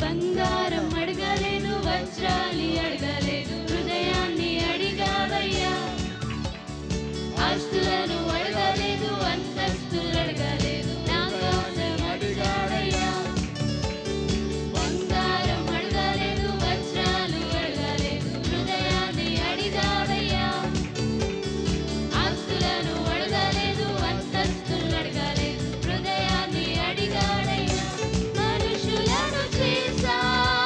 బంగారం అడగలేదు, వజ్రాలు అడగలేదు, హృదయాన్ని అడిగావయ్యా. ఆస్తులను అడగలేదు, అంతస్తులు అడగలేదు, నా కోసం అడిగావయ్యా. బంగారం అడగలేదు, వజ్రాలు అడగలేదు, హృదయాన్ని అడిగావయ్యా. ఆస్తులను అడగలేదు, అంతస్తులు అడగలేదు, హృదయాన్ని అడిగాడయ్యా. మనుషులను చేశావు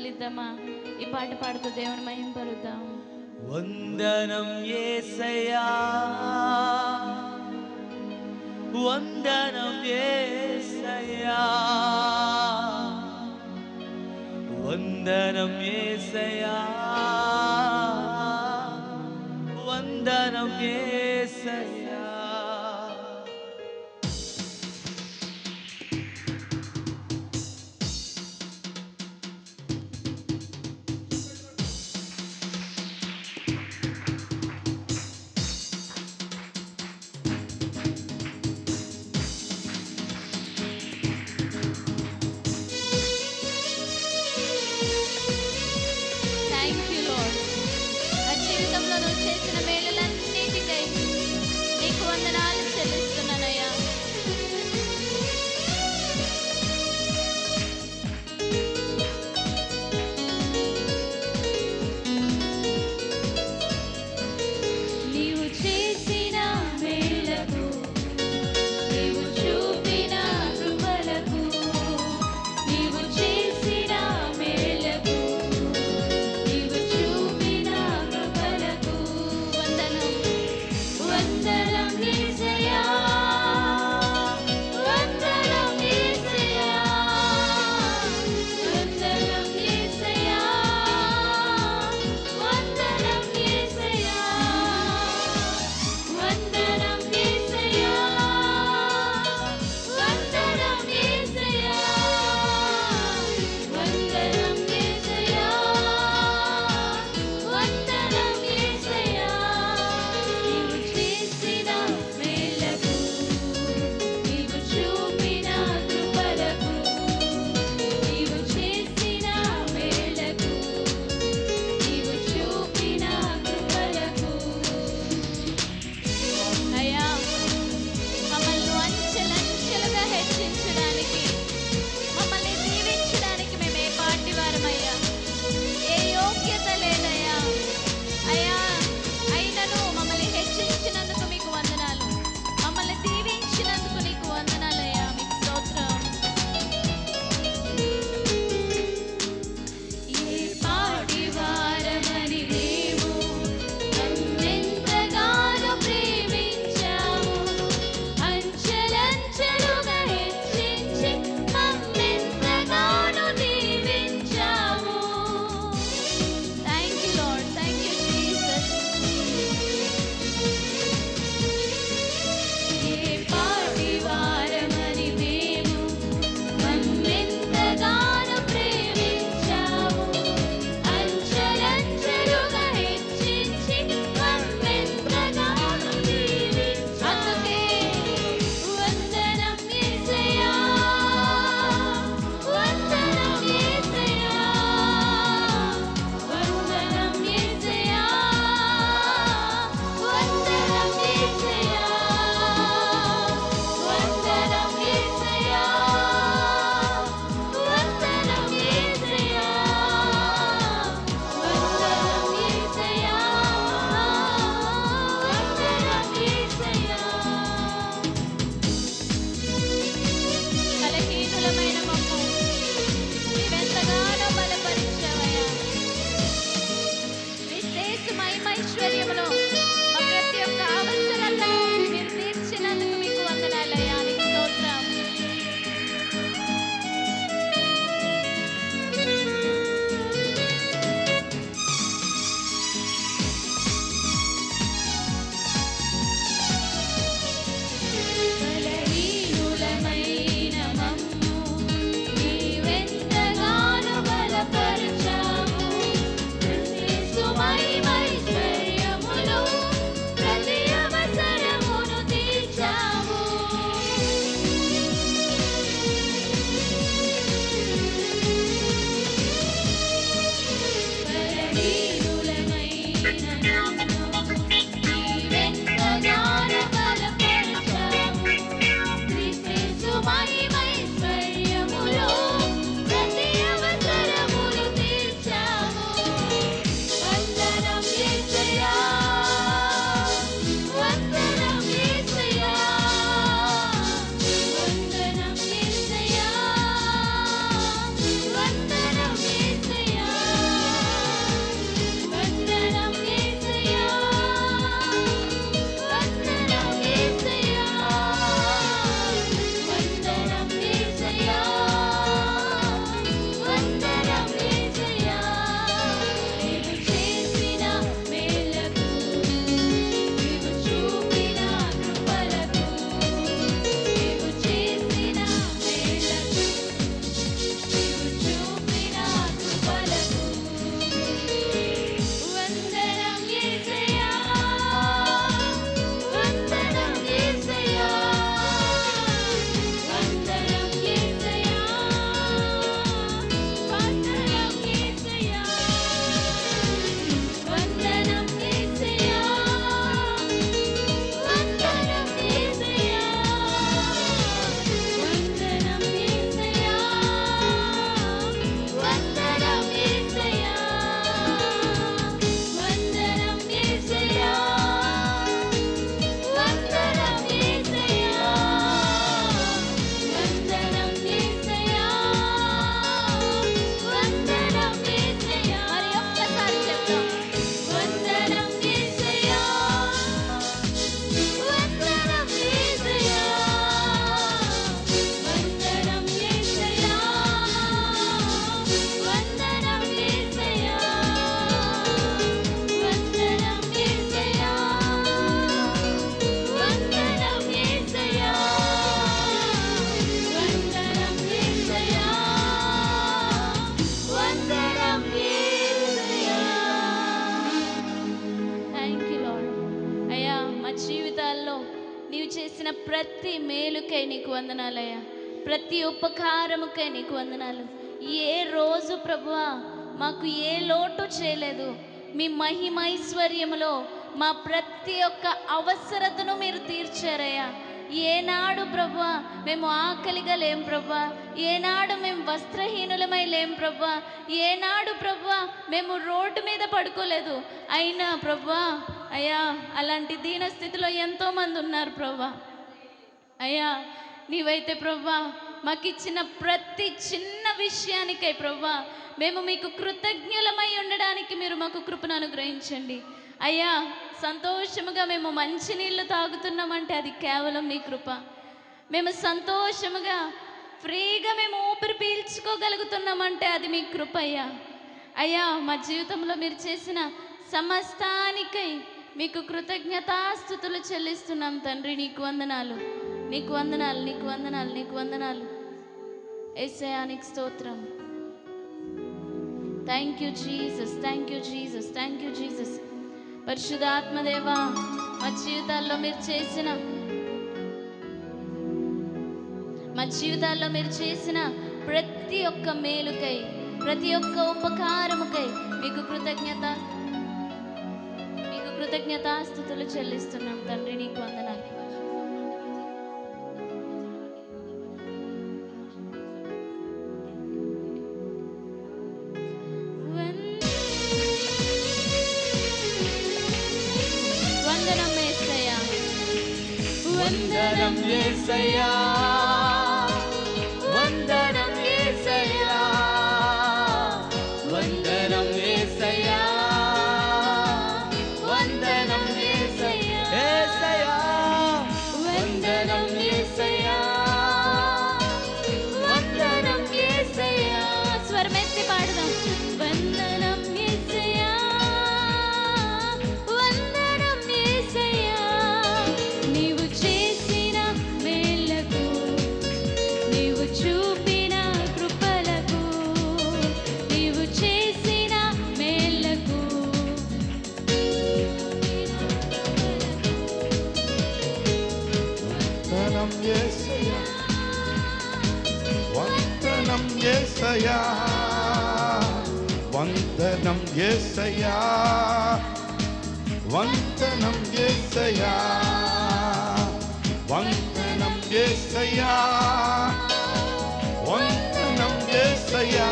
చెల్లిద్దామా? ఈ పాట పాడుతూ దేవుని మహింపరుద్దాం. వందనం యేసయ్యా, వందనం యేసయ్యా, వందనం యేసయ్యా, వందనం యేసయ్యా. థ్యాంక్ యూ ప్రతి మేలుకై నీకు వందనాలయ్యా. ప్రతి ఉపకారముకై నీకు వందనాలు. ఏ రోజు ప్రభువా మాకు ఏ లోటు చేయలేదు. మీ మహిమైశ్వర్యములో మా ప్రతి ఒక్క అవసరతను మీరు తీర్చారయ్యా. ఏనాడు ప్రభువా మేము ఆకలిగా లేం ప్రభువా, ఏనాడు మేము వస్త్రహీనులమై లేం ప్రభువా, ఏనాడు ప్రభువా మేము రోడ్డు మీద పడుకోలేదు. అయినా ప్రభువా అయ్యా అలాంటి దీన స్థితిలో ఎంతోమంది ఉన్నారు ప్రభువా. అయ్యా నీవైతే ప్రభువా మాకిచ్చిన ప్రతి చిన్న విషయానికై ప్రభువా మేము మీకు కృతజ్ఞులమై ఉండడానికి మీరు మాకు కృపను అనుగ్రహించండి. అయ్యా సంతోషముగా మేము మంచినీళ్ళు తాగుతున్నామంటే అది కేవలం నీ కృప. మేము సంతోషముగా ఫ్రీగా మేము ఊపిరి పీల్చుకోగలుగుతున్నామంటే అది మీ కృప అయ్యా. అయ్యా మా జీవితంలో మీరు చేసిన సమస్తానికై మీకు కృతజ్ఞతాస్తుతులు చెల్లిస్తున్నాం తండ్రి. నీకు వందనాలు, నీకు వందనాలు, నీకు వందనాలు, నీకు వందనాలు. యేసయ్యా నీకు స్తోత్రం. Thank you Jesus, thank you Jesus, thank you Jesus. పరిశుద్ధాత్మదేవా మా జీవితాల్లో మీరు చేసిన ప్రతి ఒక్క మేలుకై, ప్రతి ఒక్క ఉపకారముకై మీకు కృతజ్ఞతాస్తుతులు చెల్లిస్తున్నాం తండ్రి. నీకు వందనాలు. వందనం యేసయ్యా, వందనం యేసయ్యా, వందనం యేసయ్యా, వందనం యేసయ్యా, యేసయ్యా, వందనం యేసయ్యా, వందనం యేసయ్యా. స్వరమెత్తి పాడదాం. వందనం యేసయ్యా, వందనం యేసయ్యా, నీవు చేసిన మేళ్లకు, నీవు చూపిన కృపలకు, నీవు చేసిన మేళ్లకు వందనం యేసయ్యా, వందనం యేసయ్యా, వందనం యేసయ్యా, వందనం యేసయ్యా, వందనం యేసయ్యా, వందనం యేసయ్యా,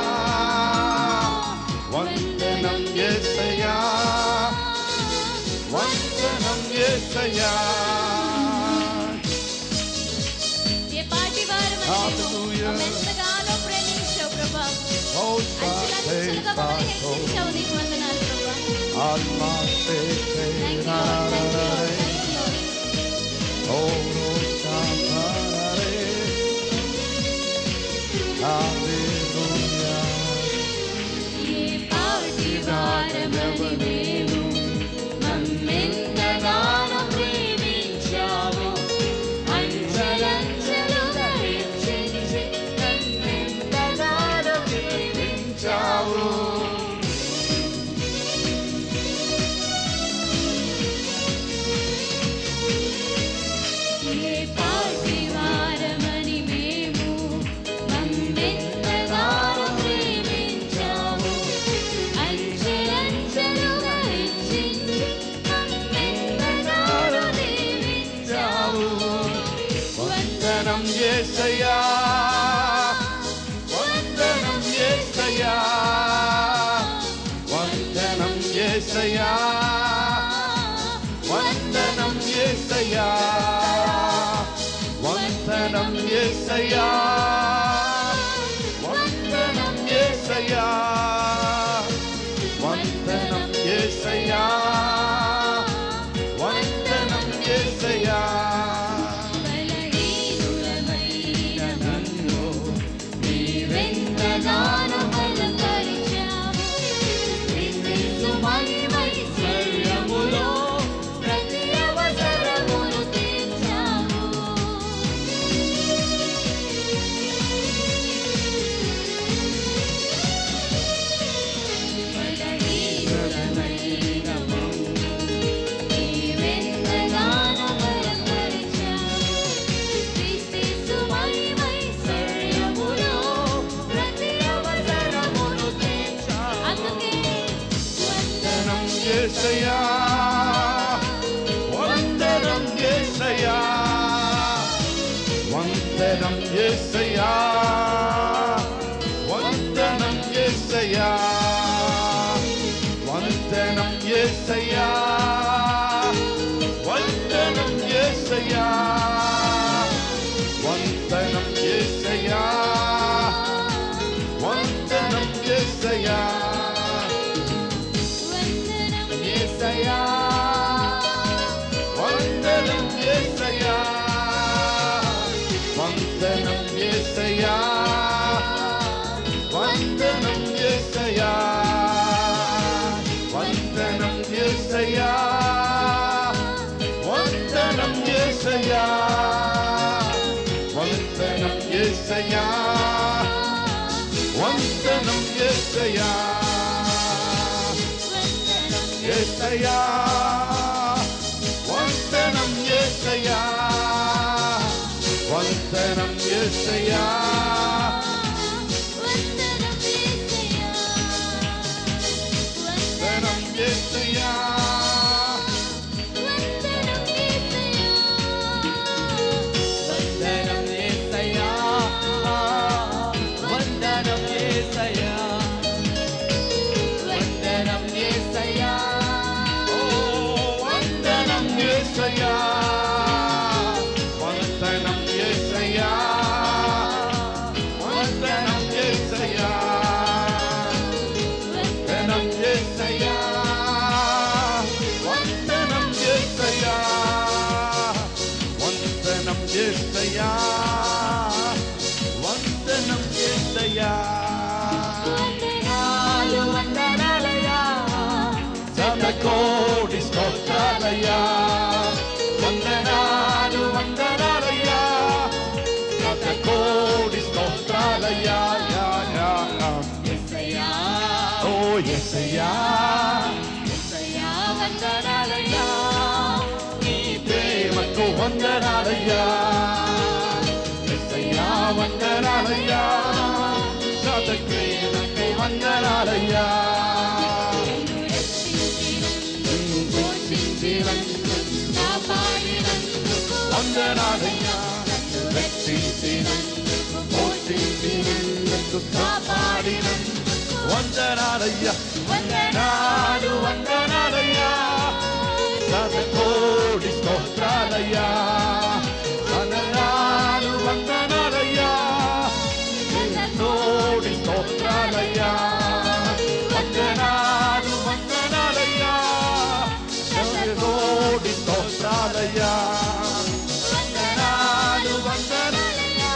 వందనం యేసయ్యా, వందనం యేసయ్యా. ఏ పాటి వారు Hallelujah. ఎంతగానో ప్రేమించావు ప్రభా. Oh, అంచెలంచెలుగా మమ్మల్ని హెచ్చించావు. నీకు వందనాలు ప్రభా. Alma se te Thank you, Lord. Thank you, Lord. Thank you, Lord. Hallelujah. ఏ పాటి వారమని మేము నమ్మెంతగానో ప్రేమించావు. అంచెలంచెలుగా హెచ్చించి నన్నెంతగానో Ciao. ఏ పాటి వారమని మేము నమ్మెంతగానో ప్రేమించావు. అంచెలంచెలుగా హెచ్చించి నన్నెంతగానో దీవించావు. వందనం యేసయ్యా, వందనం యేసయ్యా, వందనం యేసయ్యా, వందనం యేసయ్యా, వందనం యేసయ్యా, వందనం యేసయ్యా, వందనం యేసయ్యా, వందనం యేసయ్యా. బలహీనులమైన నన్ను నీవెంతగానో బలపరిచావు. క్రీస్తు మహిమైశ్వర్యములో ప్రతి అవసరమును తీర్చావు. యేసయ్యా వందనం యేసయ్యా వందనం యేసయ్యా వందనం యేసయ్యా వందనం యేసయ్యా వందనం యేసయ్యా వందనం యేసయ్యా వందనం యేసయ్యా యేసయ్యా వందనం యేసయ్యా వందనం యేసయ్యా వందనం యేసయ్యా వందనం యేసయ్యా వందనం యేసయ్యా వందనం యేసయ్యా వందనం యేసయ్యా యేసయ్యా వందనం యేసయ్యా వందనం యేసయ్యా వందనం యేసయ్యా వందనం యేసయ్యా వందనం యేసయ్యా వందనం యేసయ్యా వందనం యేసయ్యా వందనం యేసయ్యా వందనం యేసయ్యా వందనం యేసయ్యా వందనం యేసయ్యా వందనం యేసయ్యా వందనం యేసయ్యా వందనాలు వందనాలయ్యా శతకోటి స్తోత్రాలయ్యా వందనాలు వందనాలయ్యా శతకోటి స్తోత్రాలయ్యా యా యా యా. యేసయ్యా ఓ యేసయ్యా యేసయ్యా వందనాలయ్యా నీ ప్రేమకు వందనాలయ్యా యేసయ్యా వందనాలయ్యా శతకోటి వందనాలయ్యా వందనాలయ్యా రక్షించినందుకు పోషించినందుకు కాపాడినందుకు వందనాలయ్యా వందనాలు వందనాలయ్యా శతకోటి స్తోత్రాలయ్యా వందనాలు వందనాలయ్యా శతకోటి స్తోత్రాలయ్యా వందనాలు వందనాలయ్యా శతకోటి స్తోత్రాలయ్యా వందనాలు వందనాలయ్యా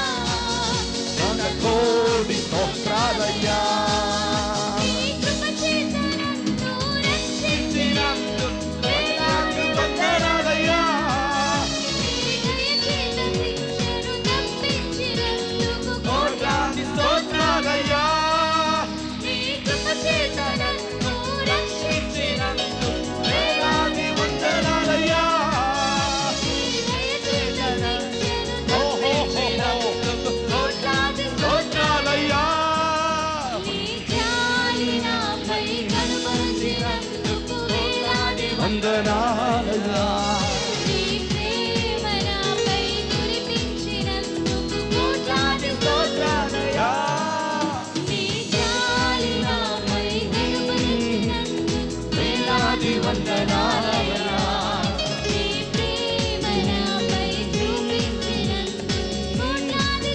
శతకోటి స్తోత్రాలయ్యా వేలాది వందనాలయ్యా కోట్లాది స్తోత్రాలయ్యా వేలాది వందనాలయ్యా స్తోత్రాలయ్యా వందనాలయ్యా స్తోత్రాలయ్యా వేలాది వందనాలయ్యా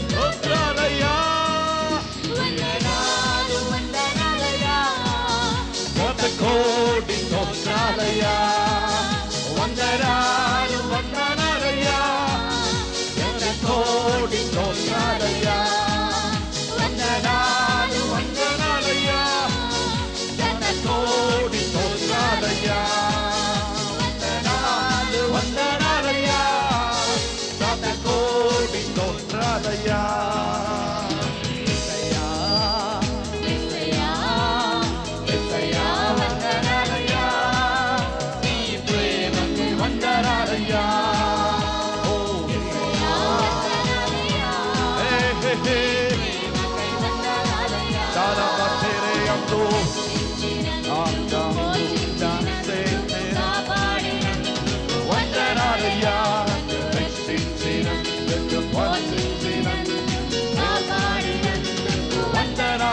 స్తోత్రాలయ్యా శతకోటి స్తోత్రాలయ్యా వందనాలు వందనాలయ్యా శతకోటి స్తోత్రాలయ్యా వందనాలు వందనాలయ్యా శతకోటి స్తోత్రాలయ్యా వందనాలు వందనాలయ్యా శతకోటి స్తోత్రాలయ్యా యేసయ్యా వందనాలయ్యా నీ ప్రేమకు వందనాలయ్యా ఓ యేసయ్యా హే హే హే చాలా బతేరే అంటూ ఆందా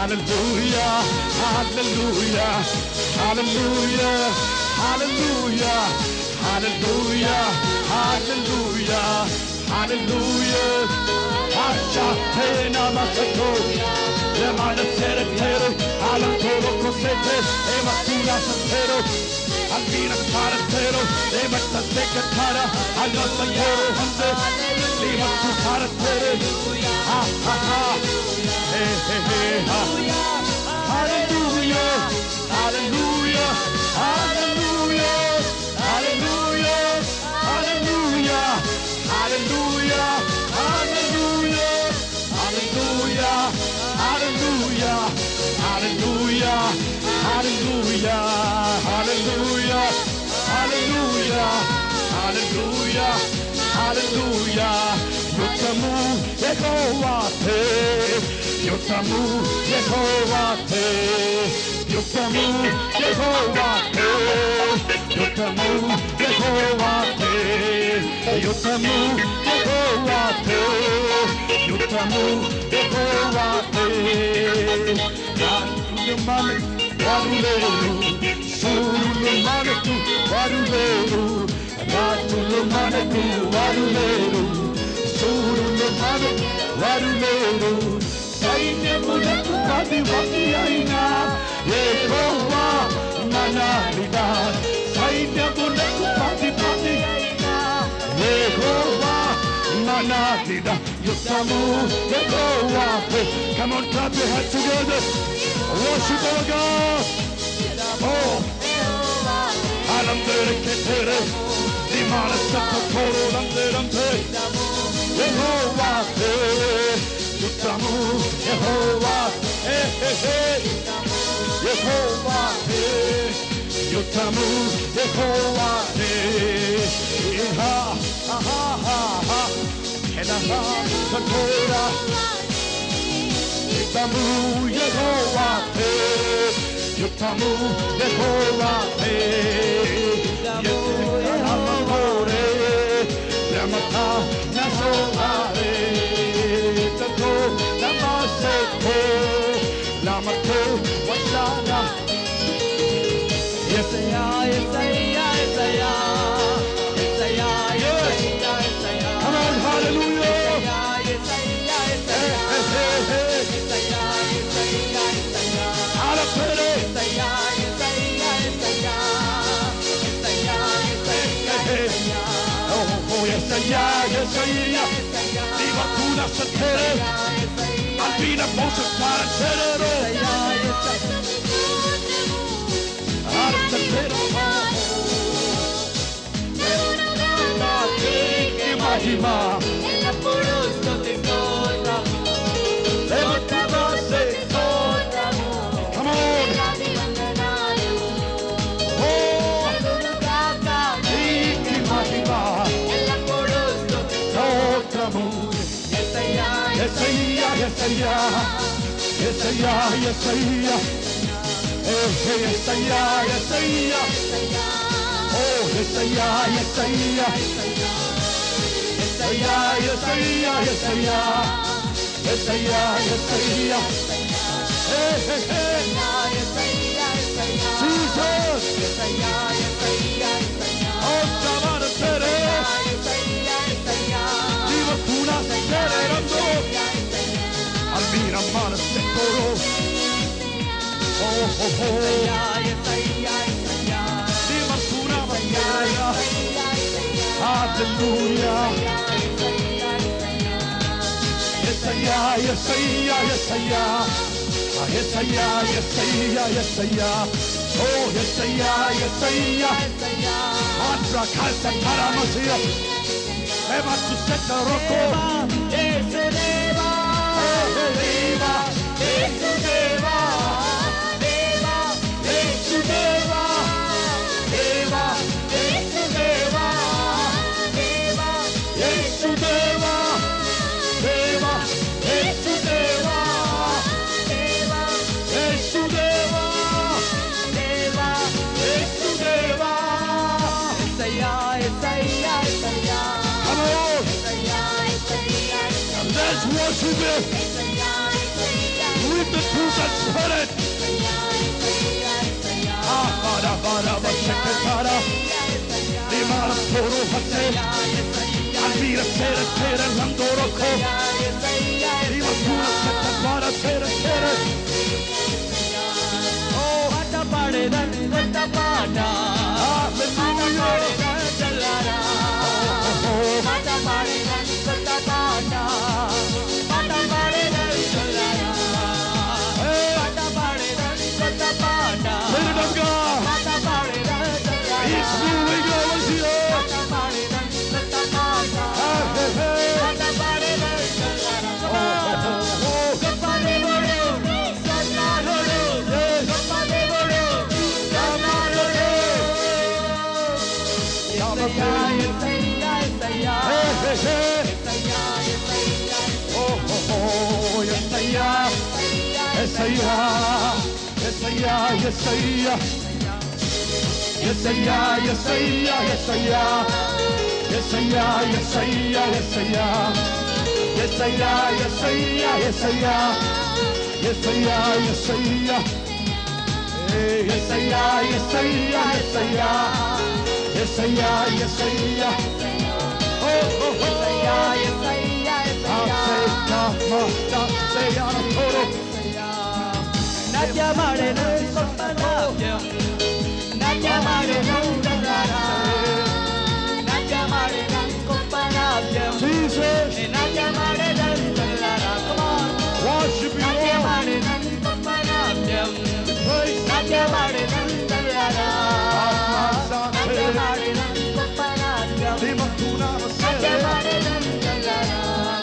hallelujah, hallelujah, hallelujah, hallelujah, hallelujah, hallelujah, hallelujah. Ashatena masato, lemana tere tere, alantoro cosete, ematuna satero, albina paratero, emata secatara, alantoro hande, lima tu paratero, ha ha ha, hey hey hey ha, hallelujah, hallelujah, hallelujah, hallelujah, hallelujah, hallelujah, hallelujah, hallelujah, hallelujah, hallelujah, hallelujah, hallelujah, hallelujah, hallelujah, hallelujah. Yotamu Yehovate, Yotamu Yehovate, Yotamu Yehovate, Yotamu Yehovate, Yotamu Yehovate, Yotamu Yehovate. Nandumane Waruleru, Surulumane tu Waruleru, Natulumane tu Waruleru, Surulumane Waruleru. సైన్యములకు అధిపతి అయిన యెహోవా మనవిడా, సైన్యములకు అధిపతి అయిన యెహోవా మనవిడా. యుద్ధము యెహోవా. Come on, clap your hands together. Worship our God. Oh, alamdere ketere, dimana sakatoro lamderamte. Yehova, Yutamu, Yehova, hey, hey, hey, Yehova, Yutamu, Yehova, ha, ha, ha, ha, ha, Elaha, Satora, Yutamu, Yehova, Yutamu, Yehova, Yehova, Yamata, Nasovare, Tato, Namaseko, Lamato, Washana. Yes, yes, yes, come on, hallelujah. Yes, Viva Tuna Satere, Albina Mosa Paratero, Artatero, Mahima, come on. Yes, Albina Mana Secoro. Oh, oh, oh. Dimatuna Maria. Hallelujah. Yes, yes, yes, yes, oh, yes, Andra Casa Taramasia. Eva tu setta rocco. Deva. Let's worship Him with the truth and Spirit. Spirit of God, He's moving over here.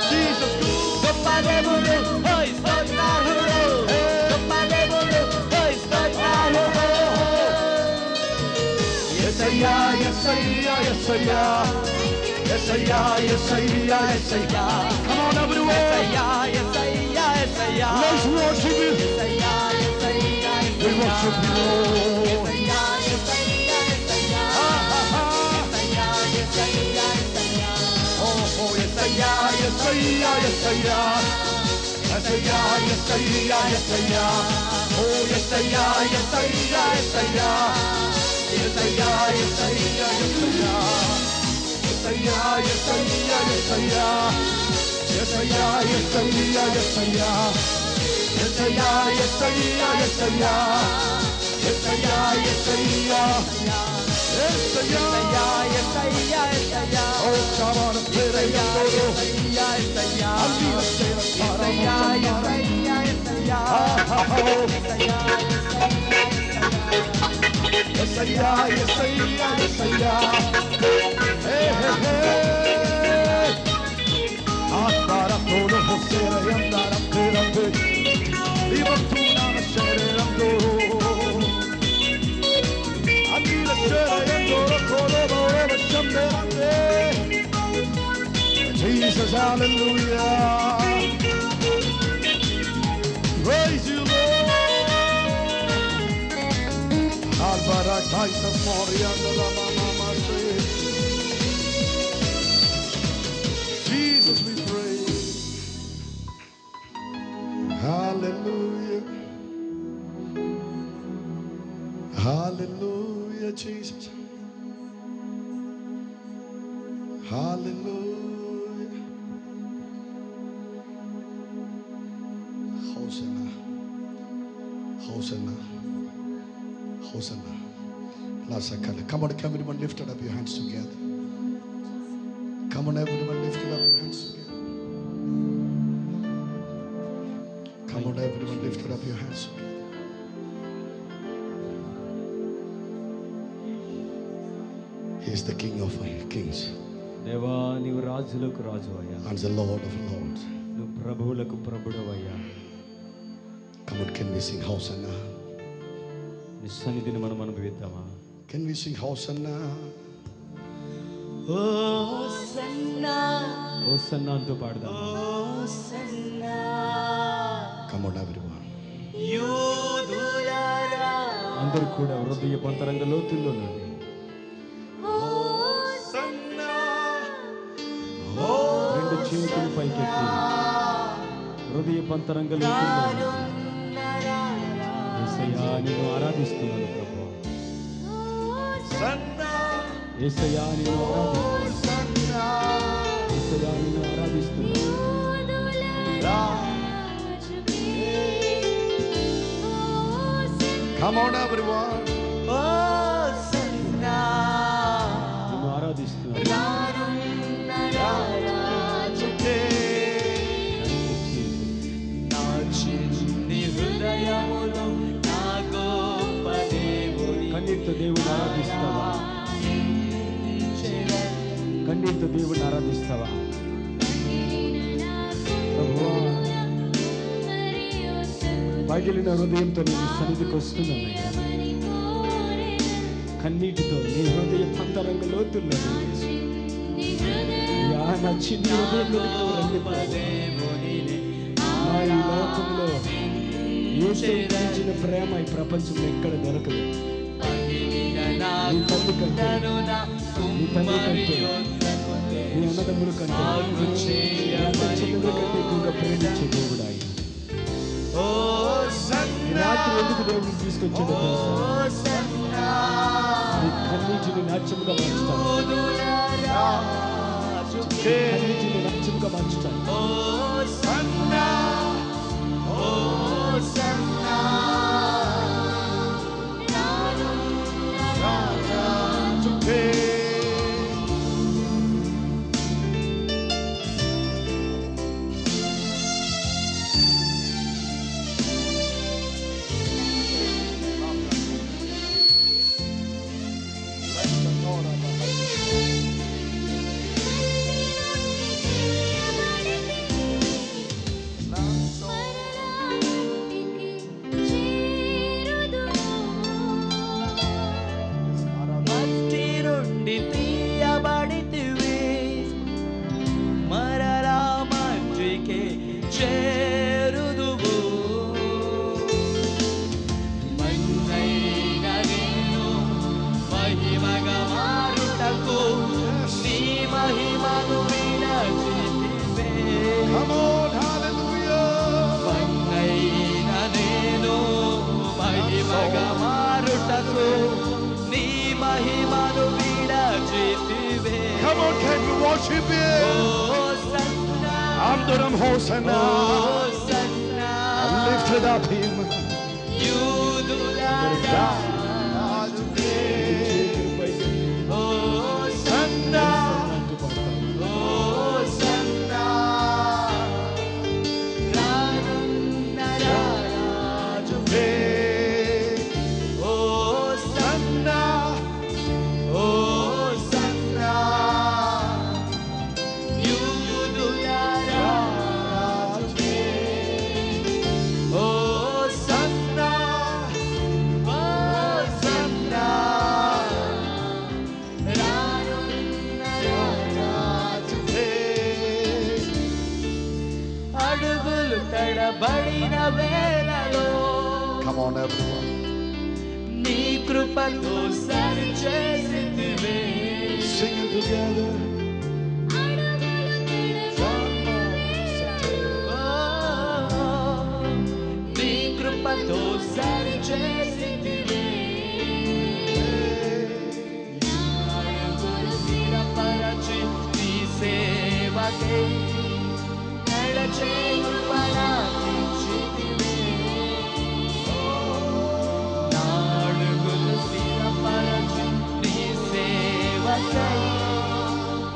Jesus, worship you, Come on, everyone. Let's worship you. We worship you, Lord. Jesus, hallelujah. Praise you, Lord. Jesus, we praise. Hallelujah. Hallelujah, Jesus. Hallelujah. Hosanna. Hosanna. Hosanna. Come on, everyone, lift up your hands together. Come on, everyone, lift up your hands together. Come on, everyone, lift up your hands together. He is the King of kings. దేవా నీవు రాజులకు రాజు అయ్యా. And the Lord of lords. నువ్వు ప్రభువులకు ప్రభుడవయ్యా. Come on, can we sing Hosanna? నీ సన్నిధిని మనం అనుభవిద్దామా? Can we sing Hosanna? Hosanna hosanna అంటూ పాడదాం. హోసన్నా. Come on, everyone. యూదులారా అందరూ కూడా హృదయ పంతరంగ లోతుల్లో నుండి రెండు చేతులు పైకెత్తి హృదయ పంతరంగ లోతుల్లో నిన్ను ఆరాధిస్తున్నాను ప్రభు. Hosanna, యేసయ్యా నిన్ను ఆరాధిస్తున్నాను. యేసయ్యా నిన్ను ఆరాధిస్తున్నాను. Come on everyone. నిన్ను ఆరాధిస్తున్నాను. కన్నీటితో దేవుని ఆరాధిస్తావా? కన్నీటితో దేవుని ఆరాధిస్తావా? ప్రభువా, పగిలిన హృదయంతో నీ సన్నిధికి వస్తున్నానయ్యా. కన్నీటితో నీ హృదయ అంతరంగ లోతుల్లో నా చిన్న హృదయంలో రండి ప్రభువా. నా ఈ లోకంలో యేసే ఇచ్చిన ప్రేమ ఈ ప్రపంచంలో ఎక్కడ దొరకదు. నీ తల్లి కంటే, నీ తండ్రి కంటే, నీ అన్నదమ్ముల కంటే, చిన్నది కంటే ఎక్కువగా ప్రేమించే దేవుడు ఆయన. రాత్రి ఎందుకు దేవుడిని తీసుకొచ్చాడో తెలుసా? నీ కన్నీటిని నాట్యముగా మార్చుతాను. కన్నీటిని నాట్యముగా మార్చుతాను. Come on, hallelujah. Come on, can we worship Him? Andaram Hosanna. Lifted up Him. తడబడిన వేళలో Come on, everyone. నీ కృపతో సరిచేసితివే. Sing it together. నీ కృపతో సరిచేసితివే. అడుగులు స్థిరపరచి నీ సేవకై నడచే కృపణా తెచ్చితివే. నా అడుగులు స్థిరపరచి నీ సేవకై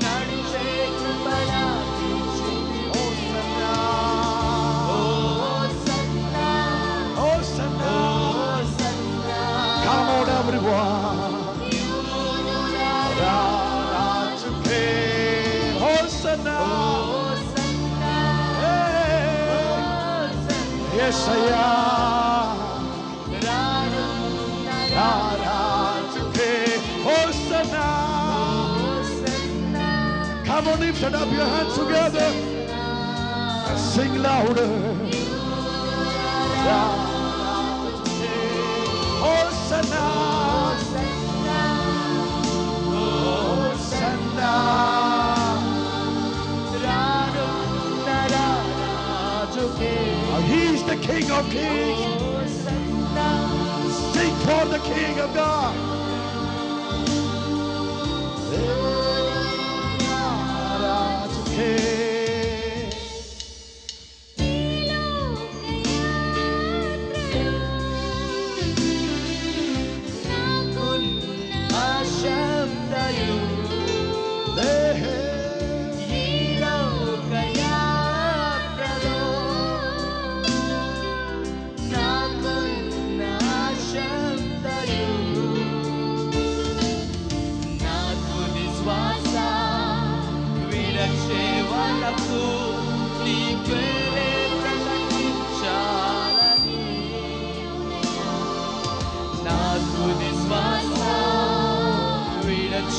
నడిచే కృపణా తెచ్చితివే. హోసన్నా, Hosanna. హోసన్నా. Come on, everyone. Rajuke. Hosanna. Yes, I am. Rajuke. Hosanna. Come on, lift up your hands together and sing louder. Hosanna. Hosanna. He is the King of Kings.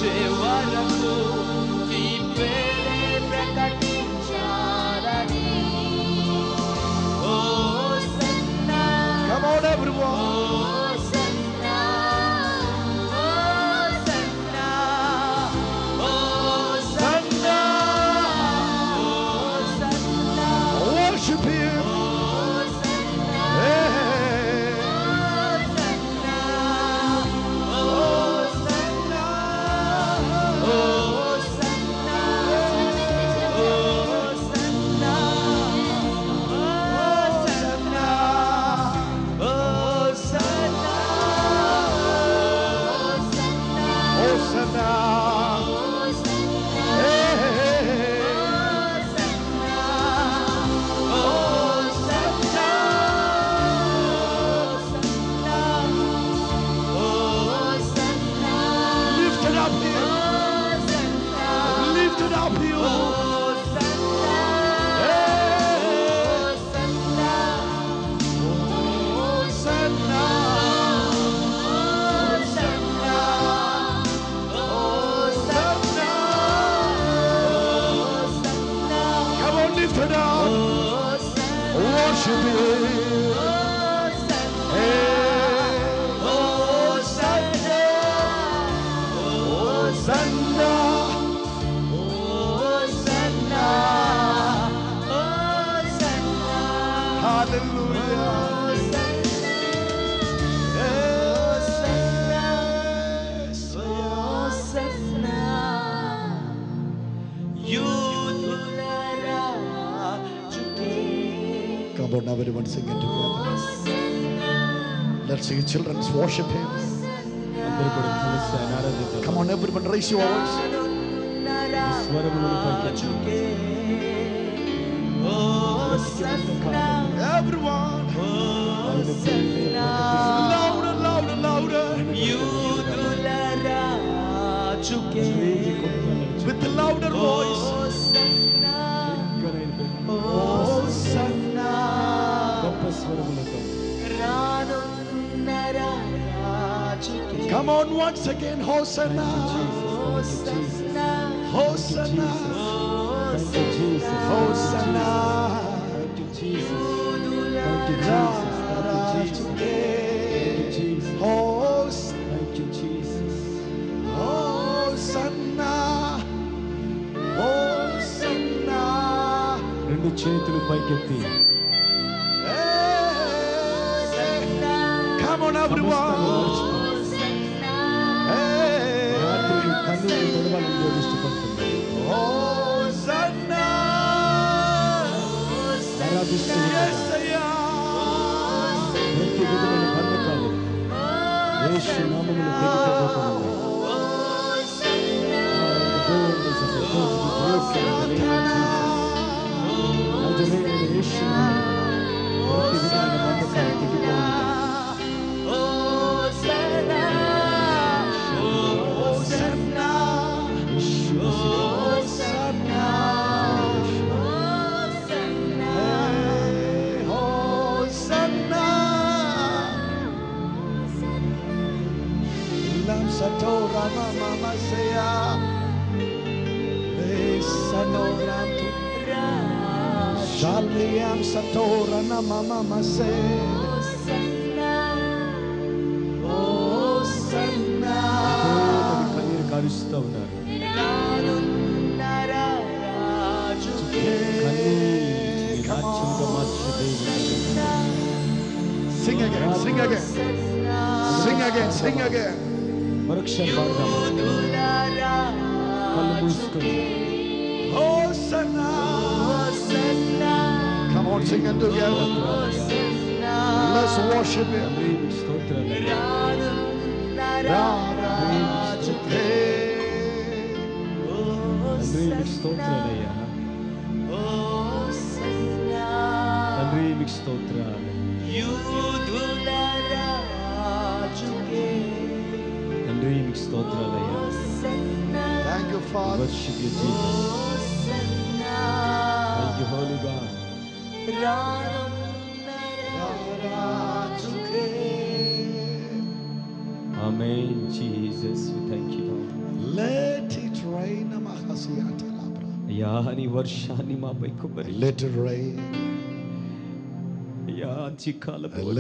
వచ్చే వరకు నీ పేరే ప్రకటించాలని. ఓ సన్నా, Come on, everyone. Worship Him. Hey. Lifted up here. Lifted up here. Come on, lift it up. Worship Him. Hey. Come on, everyone sing it together. Let's sing children's worship Him. అందరూ కూడా కలిసి ఆయన ఆరాధిద్దాం. Come on, everyone, raise your voice. స్వరములను పైకెత్తి Everyone, louder, louder, louder. With the louder voice. గొప్ప స్వరములతో Come on, once again, Hosanna. Hosanna. Thank you, Jesus. Hosanna. Thank you, Jesus. Thank you, Jesus. Thank you, Jesus. Thank you, Jesus. Hosanna. Hosanna. రెండు చేతులు పైకెత్తి Come on, everyone. రాత్రి కన్నీరు తొడవాలని దేవుడు ఇష్టపడుతున్నాడు. Hosanna. ఆరాధిస్తూ Yes, ఉండగా I ప్రతి విధమైన బంధకాలు యేసు నామములో తెగిపోబోతున్నాయి. నజరేయుడైన యేసు నామములో ప్రతి విధమైన బంధకాలు తెగిపోవునుగాక. Satora mama saya besanoram tu Shaliam satora na mama se Hosanna దేవుని కన్నీరు కారుస్తూ ఉన్నారు. కన్నీరు నాట్యముగా మార్చిన దేవుడు. Sing again, sing again, sing again, sing again. మరొకసారి పాడదాము. కళ్ళు మూసుకొని Hosanna. Come on, sing it together. Let's worship Him. తండ్రి స్తోత్రాలయ్యా. తండ్రి మీకు స్తోత్రాలయ్యా. తండ్రి మీకు స్తోత్రాలు. తండ్రి మీకు స్తోత్రాలయ్యా. Thank you, Father. Worship you, Jesus. Thank you, Holy God. Amen. Amen, Jesus. We thank you, Lord. Let it rain. Mahasiata labra. అయ్యా నీ వర్షాన్ని మాపై కుమ్మరి. Let it rain. అయ్యా చికాలపు Let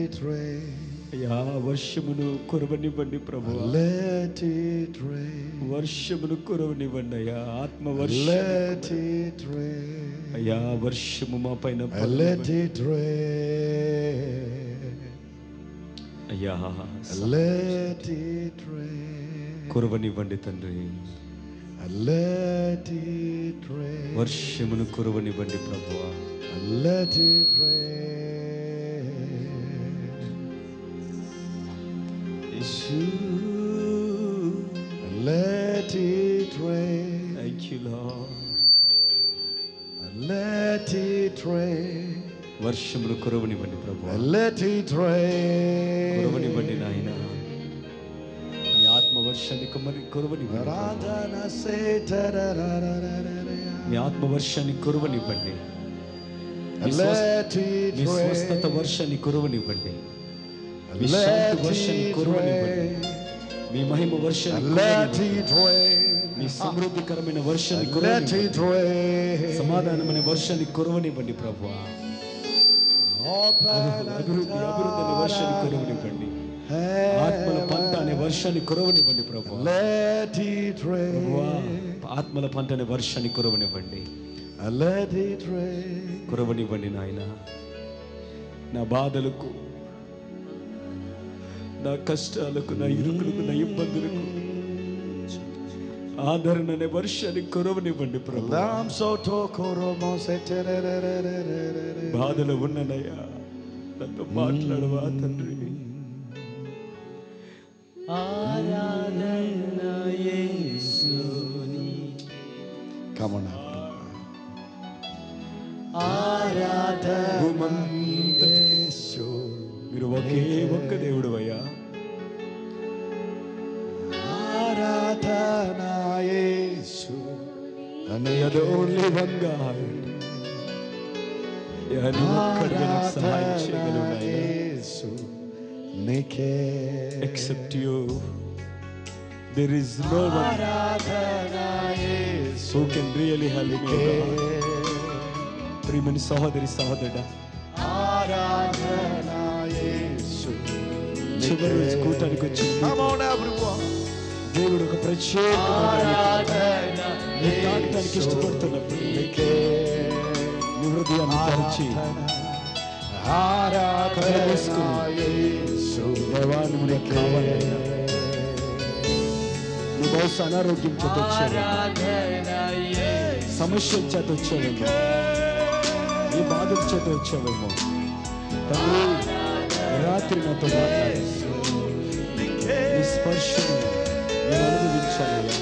it rain. అయ్యా వర్షమును కురవనివ్వండి ప్రభువా. Let it rain. వర్షమును కురవనివ్వండి అయ్యా. ఆత్మ వర్షం. Let it rain. అయ్యా వర్షము మా పైన Let it rain. అయ్యా Let it rain. కురవనివ్వండి తండ్రి. Let it rain. వర్షమును కురవనివ్వండి ప్రభువా. Let it rain. Yesu. Let it rain. Thank you, Lord. Let it rain. వర్షమును కురవనివ్వండి ప్రభువా. Let it rain. కురవనివ్వండి నాయన. నీ ఆత్మ వర్షాన్ని కురవనివ్వండి. Radhana se tarararararara. నీ ఆత్మ వర్షాన్ని కురవనివ్వండి. Let it నీ స్వస్థత rain. వర్షాన్ని కురవనివ్వండి. మీ Let శాంతి వర్షాన్ని it కురవనివ్వండి. rain. మీ మహిమ వర్షాన్ని Let కురవనివ్వండి. it rain. మీ సమృద్ధికరమైన వర్షాన్ని Let కురవనివ్వండి. it rain. సమాధానమైన వర్షాన్ని కురవనివ్వండి ప్రభువా. అభివృద్ధి అనే వర్షాన్ని కురవనివ్వండి. ఆత్మల పంట అనే వర్షాన్ని కురవనివ్వండి ప్రభువా. Let it ప్రభువా rain. ఆత్మల పంట అనే వర్షాన్ని కురవనివ్వండి. Let it rain. కురవనివ్వండి నాయన. నా బాధలకు, నా కష్టాలకు, నా ఇరుకులకు, నా ఇబ్బందులకు ఆదరణ అనే వర్షాన్ని కురవనివ్వండి ప్రభు. Lam soto koromo se terererererere. బాధలో ఉన్ననయ్యా, నాతో మాట్లాడవా తండ్రి. Come on now. భూమంతా Yesu. మీరు ఒకే ఒక్క దేవుడు అయ్యా. Aradhana Yesu. You're the only one God. నువ్వు ఒక్కడిగా నాకు సహాయం చేయగలవు నాయనా. Yesu. Nike. Except you, there is no one Aradhana Yesu. who can really help me, O God. ప్రియమైన సహోదరి సహోదరుడా, Aradhana Yesu. చివరి రోజు కూటానికి వచ్చింది. Come on everyone. దేవుడు ఒక ప్రత్యేకమైన నీ తాకటానికి ఇష్టపడుతున్నప్పుడు నీ హృదయాన్ని తెరిచి దేవాన్ని మనకు కావాలన్నా. నువ్వు బహుశా అనారోగ్యం చేత వచ్చావేమో, సమస్యల చేత వచ్చావేమో, నీ బాధల చేత వచ్చావేమో. తండ్రి రాత్రి నాతో మాట్లాడి నీ స్పర్శను నేను అనుభవించాలయ్యా.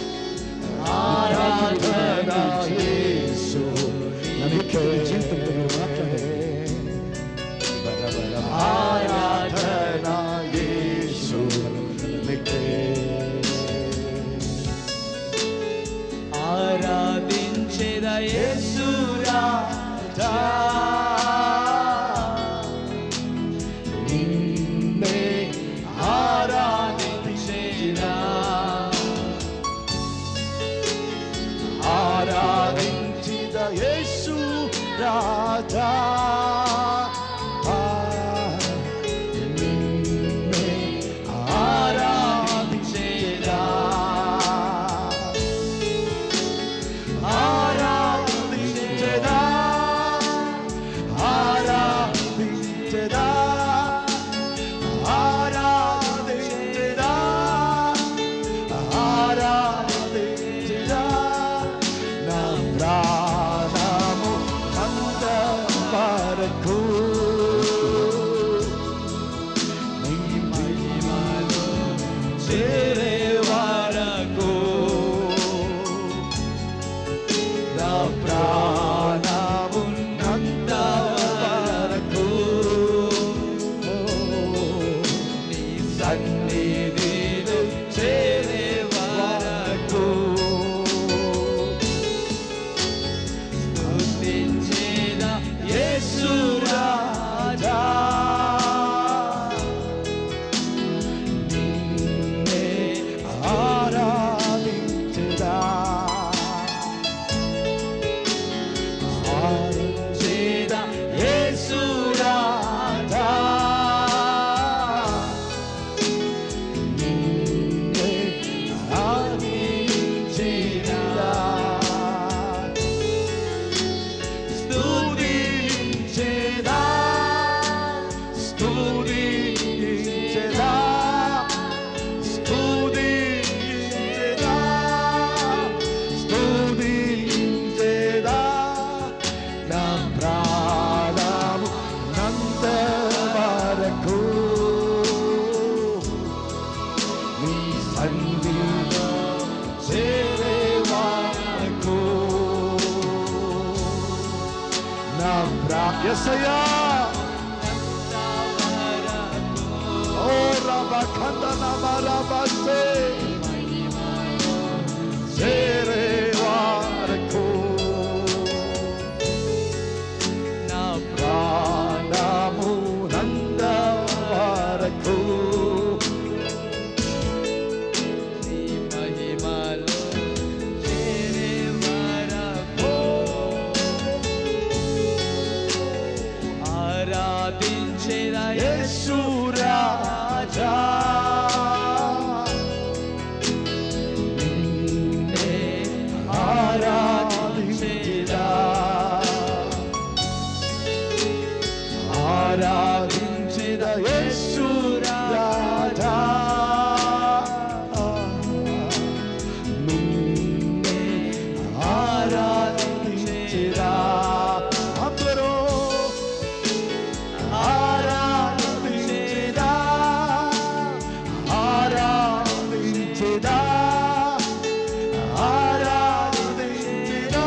జీవితంతో మీరు మాట్లాడాలి. Aradhana Yesu. ఆరాధించేద యేసు రాజా. నిన్నే ఆరాధించేదా ఆరాధించిన యేసు రాజా. నిన్నే ఆరాధించేదా ఆరాధించెదా. ఆరాధించెదా. ఆరాధించెదా. ఆరాధించెదా. నా ప్రాణము అంత వరకు నీ మహిమలో చేరే వరకు నా ప్రాణమున్నంత వరకు నీ సన్నిధిలో చేరే వరకు స్తుతించేదా యేసు రాజా. నిన్నే నీ సన్నిధిలో చేరే వరకు నా యేసయ్యా ఓ రబకందన మరబసే చేరే వరకు నా ప్రాణము నంద వరకు నీ మహిమలో చేరే వరకు ఆరాధించెదా యేసు రాజా నిన్నే ఆరాధించెదా ఆరాధించెదా యేసు రాజా నిన్నే ఆరాధించెదా అందరూ ఆరాధించెదా ఆరాధించెదా ఆరాధించెదా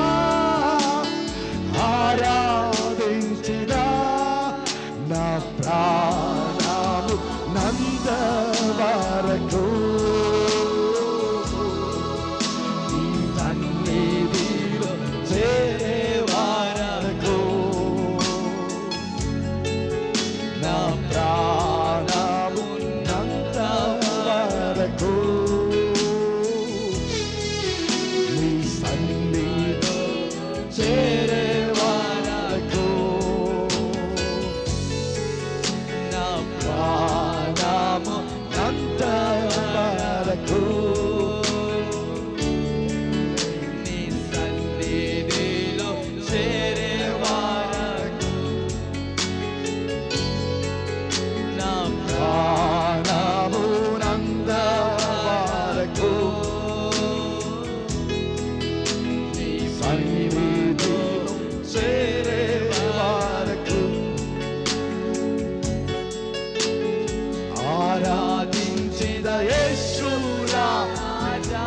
ఆరాధించెదా నా ప్రాణము నంద వరకు ఈ సన్నిధిలో చేరే వరకు నా ప్రాణము నంద వరకు నీ సన్నిధిలో చేరే వరకు నా ప్రాణము నంద వరకు నీ సన్నిధిలో చేరే వరకు నా ప్రాణము నంద వరకు నీ సన్నిధిలో చేరే వరకు ఆరాధించెద యేసు రాజా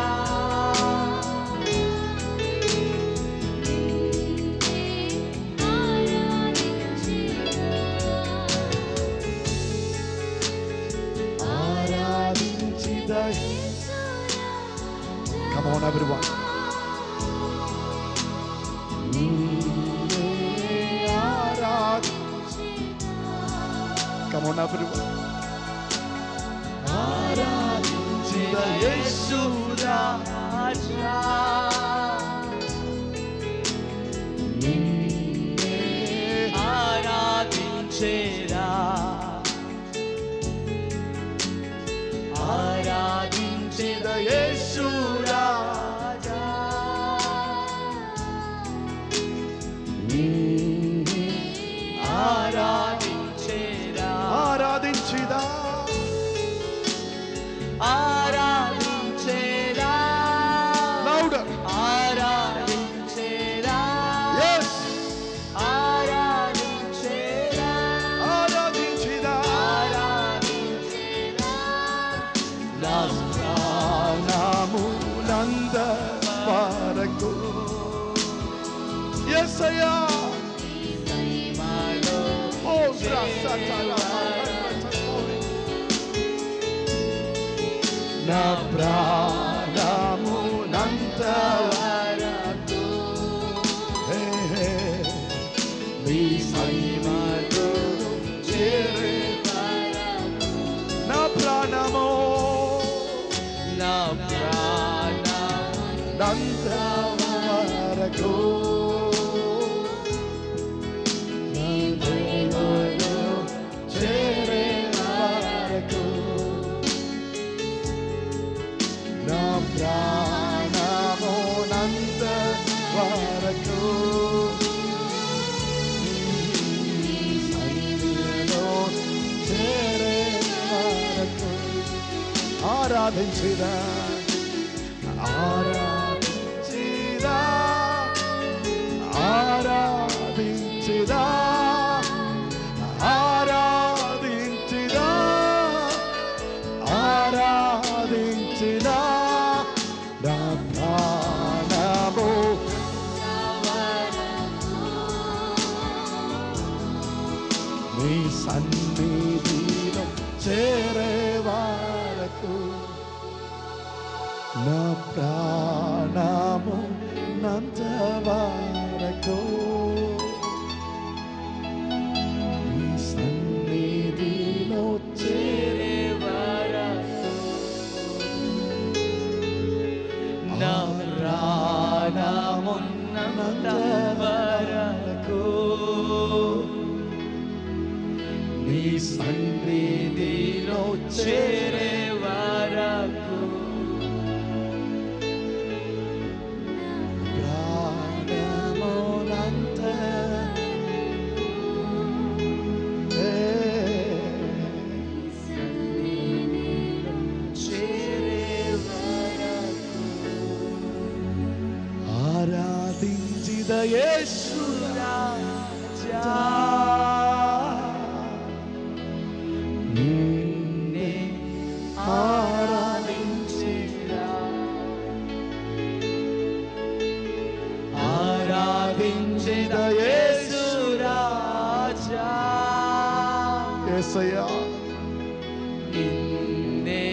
ఆరాధించెద Come on everyone. Come on everyone. ఆరాధించెద యేసు రాజా నిన్నే ఆరాధించెదా ఆరాధించెద యేసు రాజా నిన్నే ఆరాధించెదా ఆరాధించెదా ఆరాధించెదా louder ఆరాధించెదా yes ఆరాధించెదా ఆరాధించెదా ఆరాధించెదా నా ప్రాణము నంద వరకు యేసయ్యా ఓ శ్రాసతల నా ప్రాణము నంద వరకు నీ సన్నిధిలో చేరే వరకు నా ప్రాణము నా ప్రాణము నంద వరకు నీ సన్నిధిలో చేరే వరకు నా ప్రాణము నంద వరకు నీ సన్నిధిలో చేరే వరకు ఆరాధించిదా ఆరాధించిదా ఆరాధించిదా ఆరాధించిదా ఆరాధించిదా నా ప్రాణము నంత వరకు నీ సన్నిధిలో చేరే వరకు నా ప్రాణమున్నంత వరకు నీ సన్నిధిలో చేరే వరకు ప్రాణమునంత చేరే వరకు ఆరాధించిద యేసు రాజా నిన్నే ఆరాధించేదా ఆరాధించేదా యేసు రాజా యేసయ్యా నిన్నే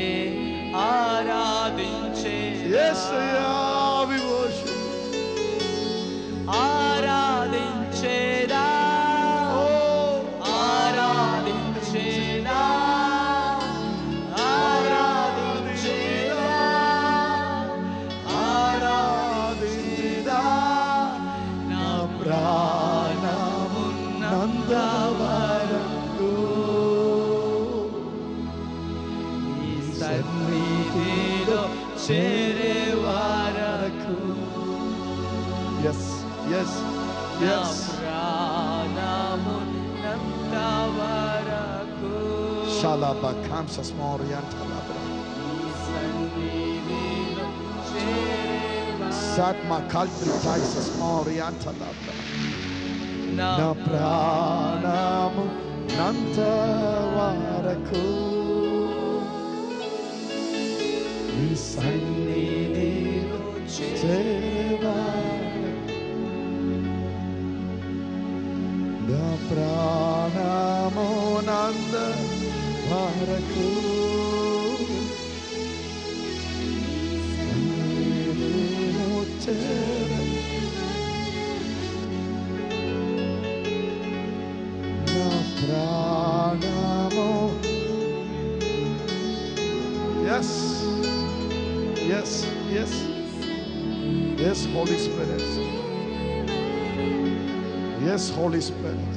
ఆరాధించేదా యేసయ్యా we worship ఆరాధించేదా ఆరాధించేదా ఆరాధించేదా ఆరాధించేదా నా ప్రాణమున్నంత వరకు నీ సన్నిధిలో చేరే వరకు yes yes నా yes ప్రాణమున్నంత వరకు shalaba kamsas morianta labra నీ సన్నిధిలో చేరే వరకు satma kalbri taisas morianta labra నా నా ప్రాణము నంత వరకు నీ సన్నిధిలో చేరే నా ప్రాణము నంత వరకు సన్నిధిలో చేరే నా ప్రాణము yes yes yes yes Holy Spirit yes Holy Spirit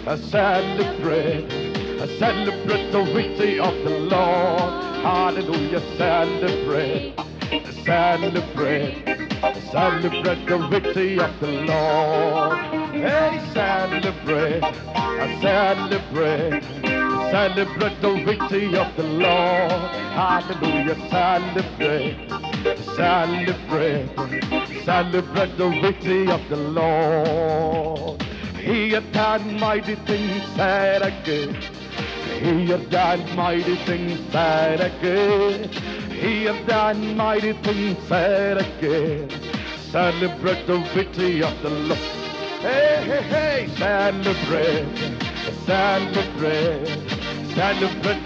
I celebrate the victory of the Lord. Hallelujah, celebrate the victory of the Lord. Hey, celebrate the victory of the Lord. Hallelujah, celebrate the victory of the Lord. He had done mighty things that I could. He had done mighty things that I could. He had done mighty things that I could. Celebrate the victory of the Lord. Hey, hey, hey, celebrate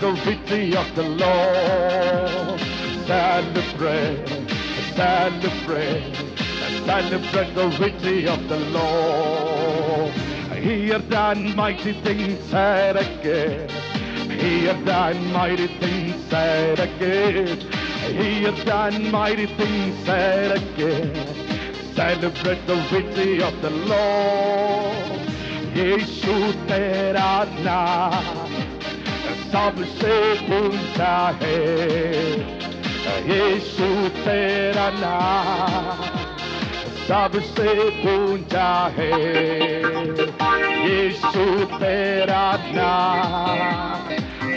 the victory of the Lord. Celebrate the victory of the Lord. He had done mighty things yet again. He had done mighty things yet again. He has done mighty things yet again. Celebrate the victory of the Lord. यीशु तेरा नाम सबसे ऊंचा है. यीशु तेरा नाम सबसे ऊंचा है. यीशु तेरा नाम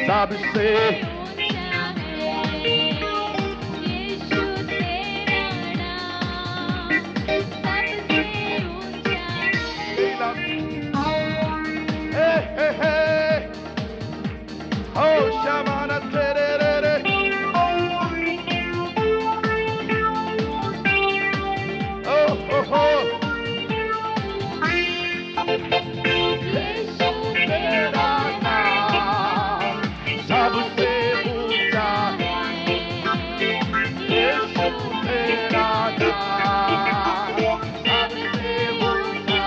सबसे Oh, Shamana, oh, oh, oh. सबसे ऊंचा यीशु तेरा नाम सबसे ऊंचा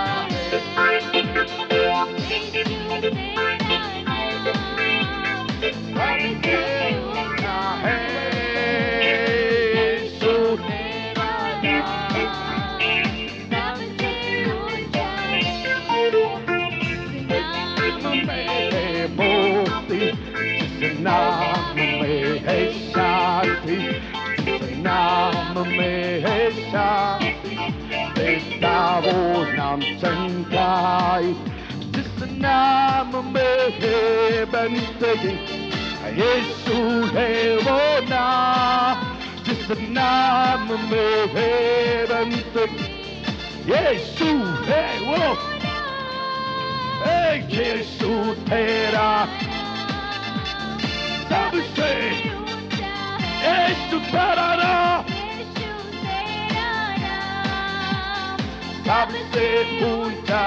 है. यीशु तेरा नाम में है शांति. जिस नाम में है शांति देता वो नाम चंगाई. जिस नाम में है बंदगी यीशु है वो नाम. जिस नाम में है बंदगी यीशु है वो. यीशु तेरा सबसे यीशु तेरा नाम सबसे ऊंचा.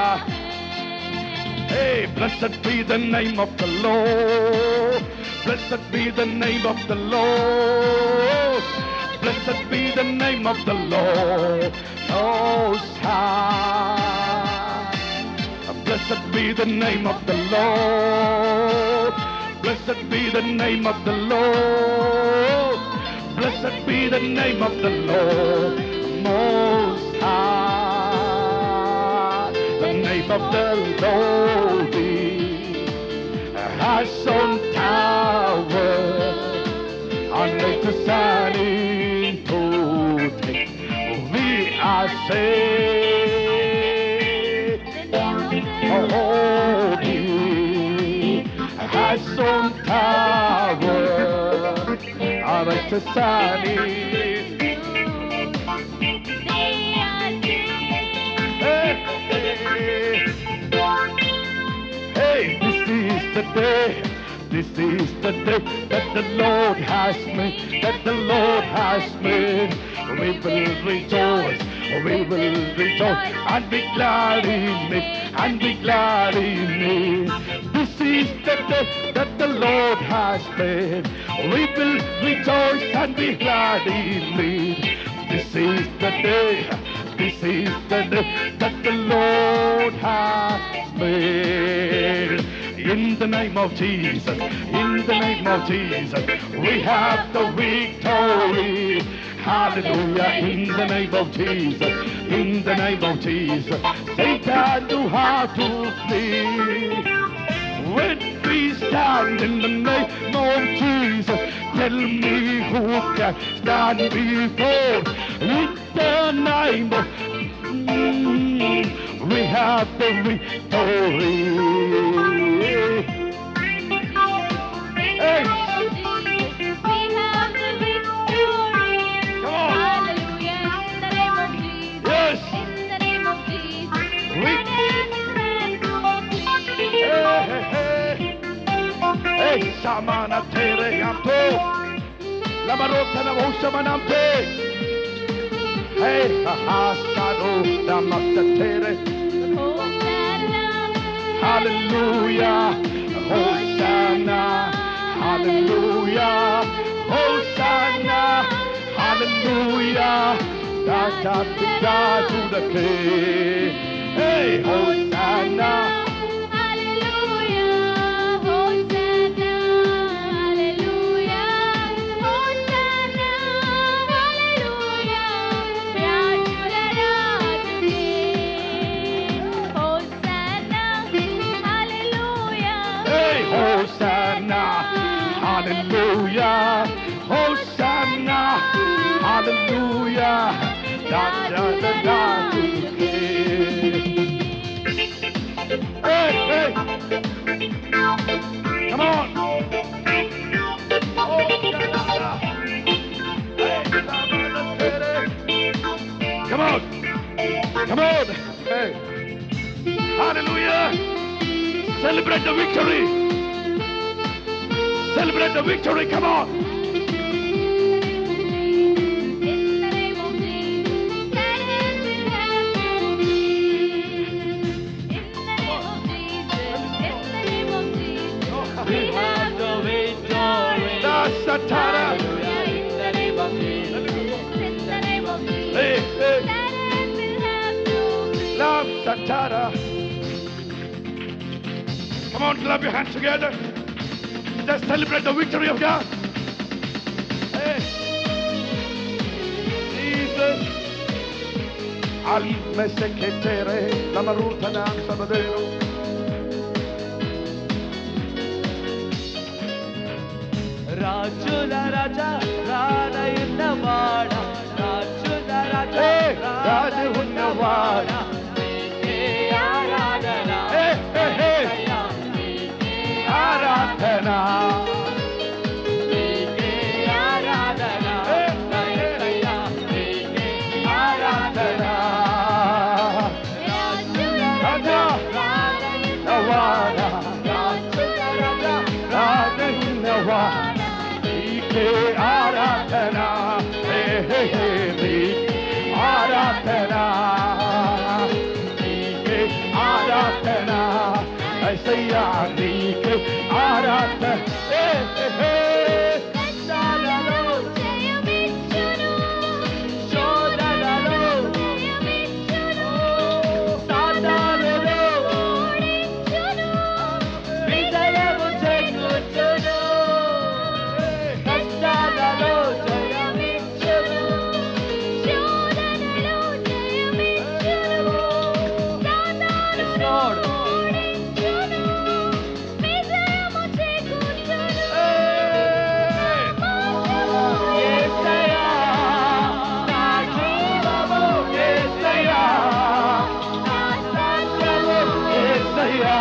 Hey, blessed be the name of the Lord. Blessed be the name of the Lord. Blessed be the name of the Lord. Most high. Blessed be the name of the Lord. Blessed be the name of the Lord. Blessed be the name of the Lord. Most high. The name of the Lord has some power. Unless the sun into take, we are saved. Oh, he has some power. Unless the sun into Hey, this is the day that the Lord has made, that the Lord has made. We will rejoice and be glad in it, and be glad in it. This is the day that the Lord has made. We will rejoice and be glad in it. This is the day that the Lord has made. In the name of Jesus, we have the victory. Hallelujah. In the name of Jesus, Satan knew how to flee. When we stand in the name of Jesus, tell me who can stand before. In the name of we have the victory. Hey. We have the victory. Come on. Hallelujah. In the name of Jesus. Yes. In the name of Jesus. Hey, Samana Tere Yamto, Lamarota Navoshamanamte. Hey, Hasado Namasta Tere. Hallelujah, Hosanna, Hallelujah, Hosanna, Hallelujah. Da da da da to the King. Hey, Hosanna. Hosanna, hallelujah, Hosanna, hallelujah, da da da da. Hey, hey, come on. Oh, da, da, da. Hey, da, da, da, da. Come on, come on. Hey, hallelujah. Celebrate the victory. Celebrate the victory. Come on. We have the victory. Satara. Hallelujah, in the name of Jesus. Hey, hey. Love Satara. Come on, clap your hands together. Just celebrate the victory of God. Hey. Jesus. Al meseketere la maruta dan sabadero. రాజుల రాజా రానయున్నవాడ రాజుల రాజా Hey, రాజు ఉన్నవాడ. నీకే ఆరాధన Hey, hey, hey. అయ్యా, నీకే ఆరాధన. నీకే ఆరాధన Hey, అయ్యా, నీకే ఆరాధన రాజా ఉన్నవాడ. రాజుల రాజా రాజు ఉన్నవాడ. నీకే ఆరాధన. హే, హే, హే, నీకే ఆరాధన. నీకే ఆరాధన. యేసయ్యా, నీకే ఆరాధన. హే, హే, హే. శోధనలో సాతానులో విజయము చేకూర్చును కష్టాలలో జయమిచ్చును Yes, Lord. యేసయ్యా, నా జీవము యేసయ్యా, నా సత్యము యేసయ్యా.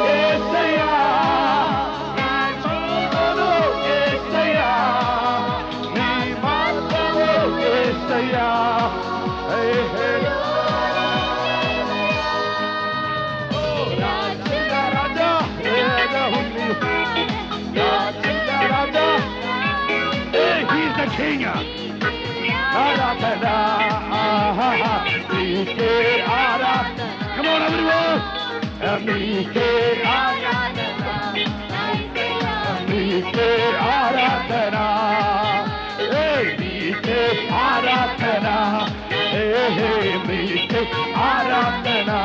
యేసయ్యా. నా జీవము యేసయ్యా. నీ మార్గము యేసయ్యా. హే, హే. ఓ రాజుల రాజా, ఏదో ఉంది. రాజుల రాజా. Hey, he's the king. Aradhana, Nike Aradhana. Come on, everyone. Nike Aradhana. Nike Aradhana. Hey, Nike Aradhana. Hey, hey, Nike Aradhana.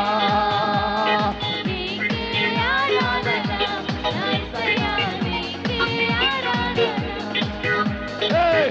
Hey.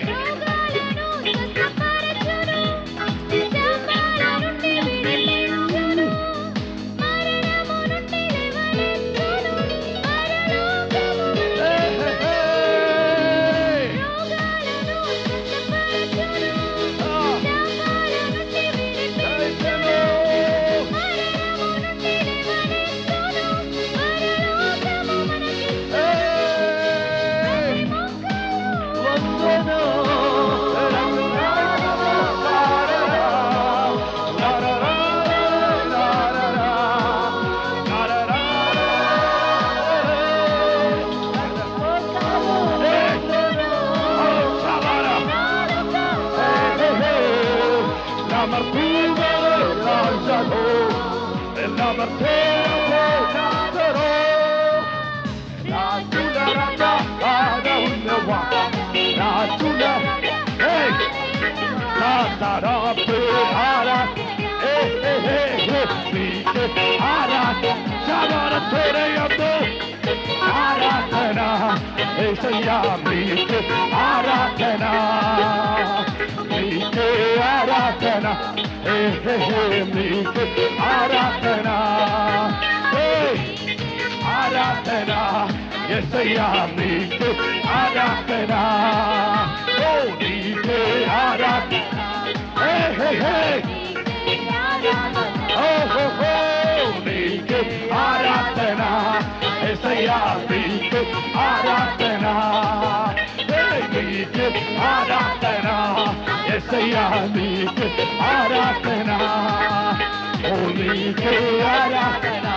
Aradhana, నీకు ఆరాధన ఆరాధన యేసయ్యా నీకు ఆరాధన ఓ నీకే ఆరాధన ఓహో నీకు ఆరాధన యేసయ్యా నీకు ఆరాధన నీకు ఆరాధన యేసయ్యా నీకు ఆరాధన ఓ నీకే ఆరాధన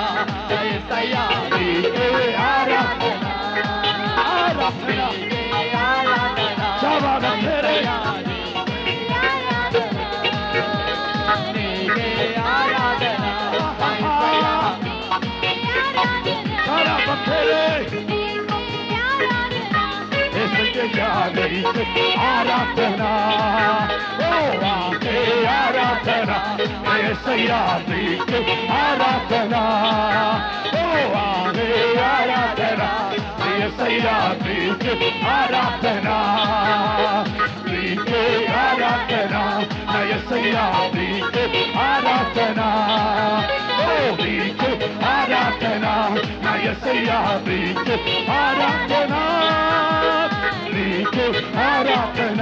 యేసయ్యా నీకే ఆరాధన ఆరాధన శబన తెరే నీకే ఆరాధన శబన తెరే ఆరాధన ఓ ఆకే ఆరాధన యేసయ్యా నీకు ఆరాధన ఓ ఆకే ఆరాధన యేసయ్యా నీకు ఆరాధన నీకే ఆరాధన యేసయ్యా నీకు ఆరాధన ఓ నీకు ఆరాధన యేసయ్యా నీకు ఆరాధన నీకే ఆరాధన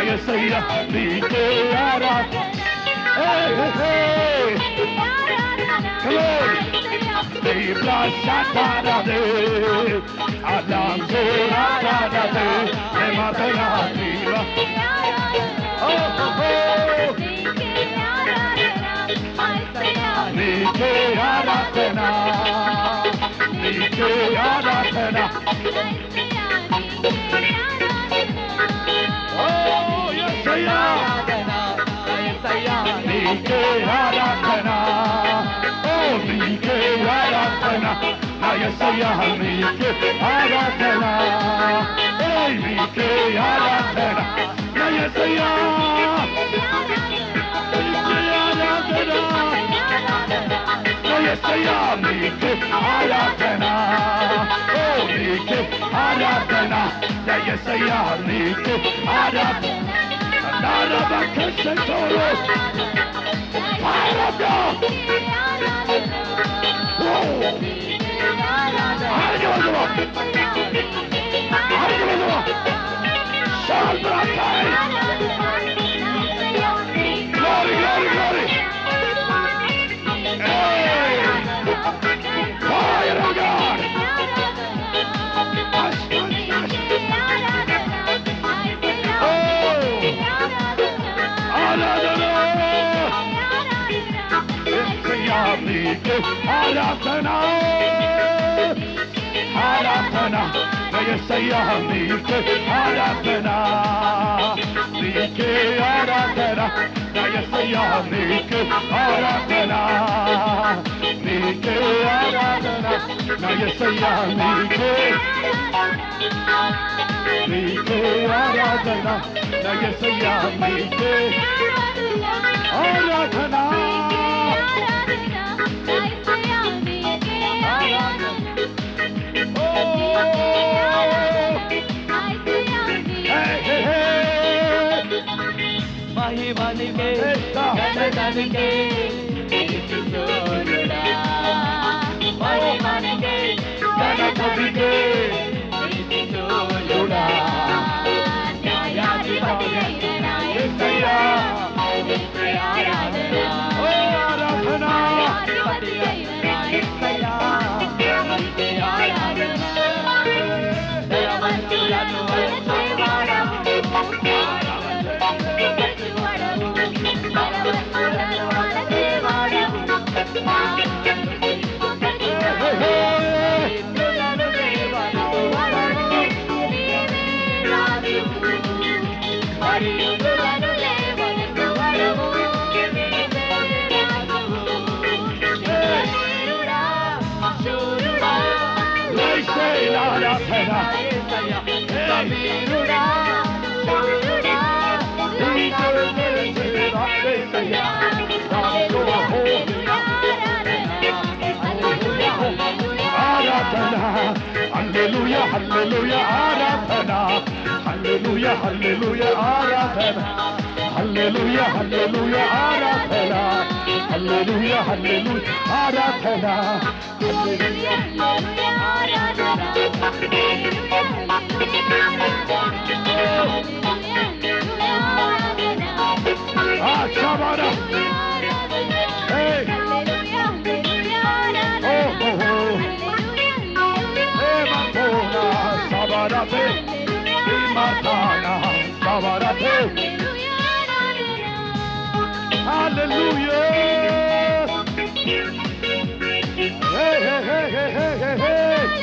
యేసయ్యా నీకే ఆరాధన Debra shatarade alamzoratade ematanativa Nike aratena Nike aratena Oh Yesaya Nike aratena Nike aratena Yesaya Nike aratena Hey Nike aratena Yesaya Nike aratena Yesaya Nike aratena Oh Nike aratena Yesaya Nike aratena Narabakesentoro Fire of God Glory, glory, glory. Hey! Fire of God. Aratana, Aratana, Yesaya Nike, Aratana, Nike, Aratana, Yesaya Nike, Aratana, Nike, Aratana, Yesaya Nike, Nike, Aratana, Yesaya Nike, Aratana. మహిమనికే ఘనతనికే స్తుతులుడా మహిమనికే ఘనతనికే స్తుతులుడా న్యాయాధిపతి అయిన యేసయ్యా నీకే ఆరాధన ఓ ఆరాధన న్యాయాధిపతి అయిన యేసయ్యా నీకే ఆరాధన దయవంతులను వచ్చేవాడవు Hallelujah, hallelujah, Aradhana. Hallelujah, hallelujah, Aradhana. హల్లెలూయా హల్లెలూయా ఆరాధన హల్లెలూయా హల్లెలూయా ఆరాధన హల్లెలూయా Shabara. Hey. Oh, oh, oh. Hey, Matona, Shabara, hey. Matana, Shabara, hey. Hallelujah. Hey, hey, hey, hey, hey, hey, hey.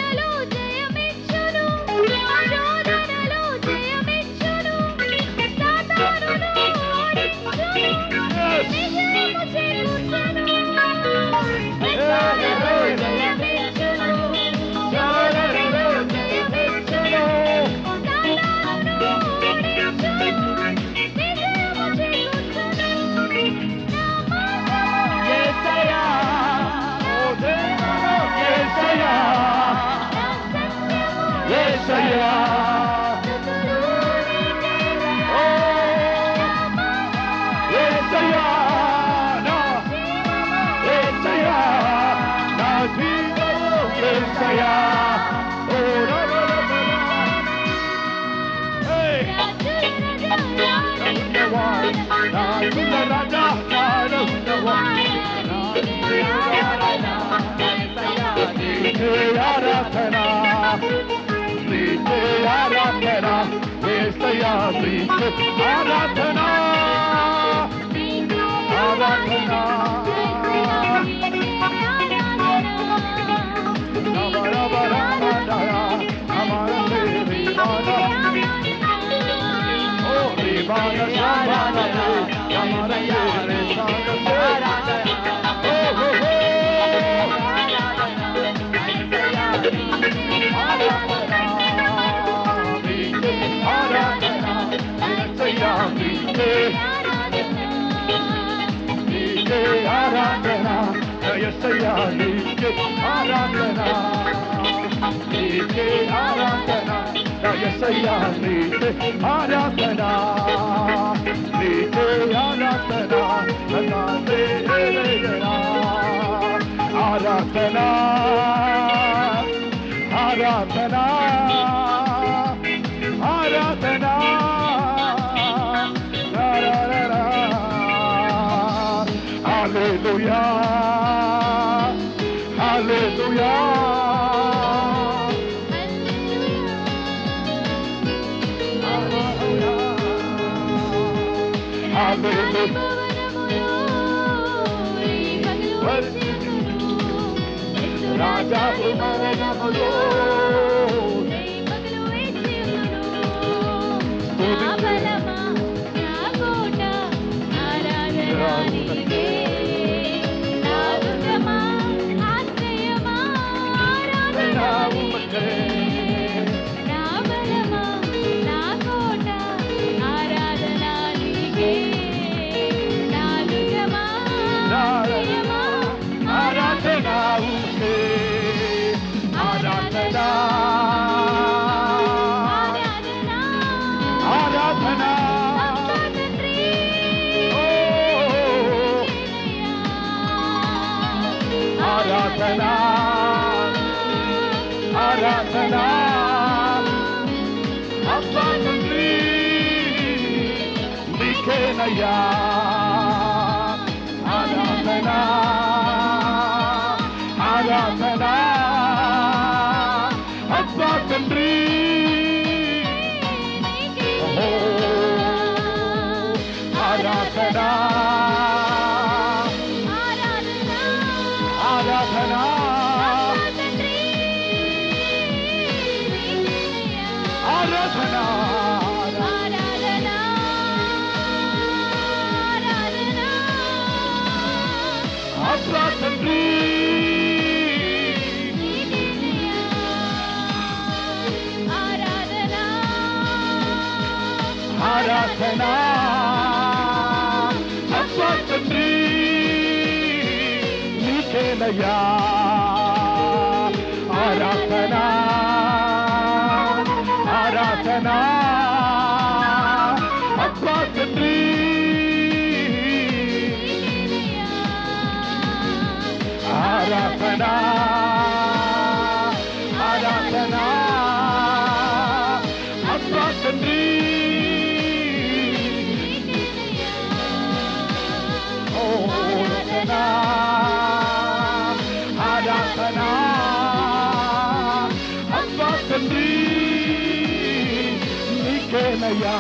నీకేనయ్యా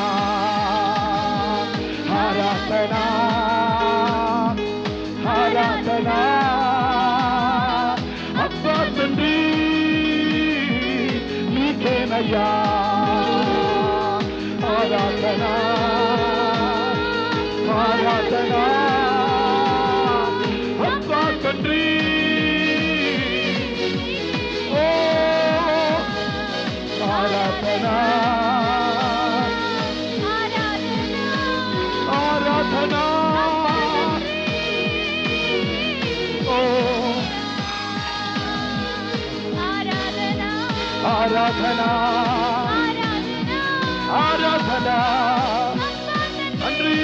ఆరాధన ఆరాధన అబ్బా తండ్రి నీకేనయ్యా ఆరాధన ఆరాధన అబ్బా తండ్రి ఓ ఆరాధన ఆరాధన ఓ ఆరాధన ఆరాధన తండ్రి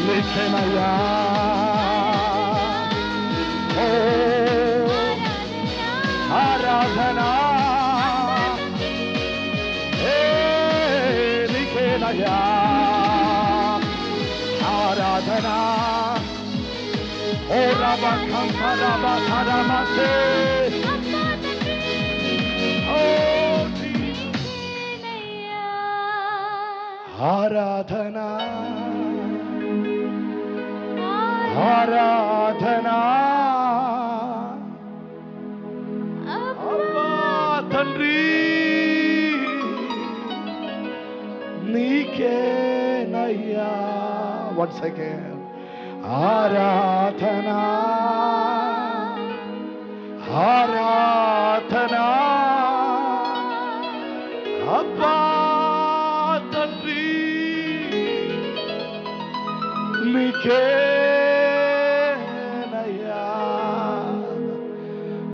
నీకేనయ్యా ఓ ఆరాధన నీకేనయ్యా ఆరాధన ఓ రబ కంఠ రబ ధరమతే ఓ ఆరాధన ఆరాధన అబ్బా తండ్రి నీకేనయ్యా వన్స్ అగైన్ ఆరాధన ఆరాధన అబ్బా తండ్రి నీకే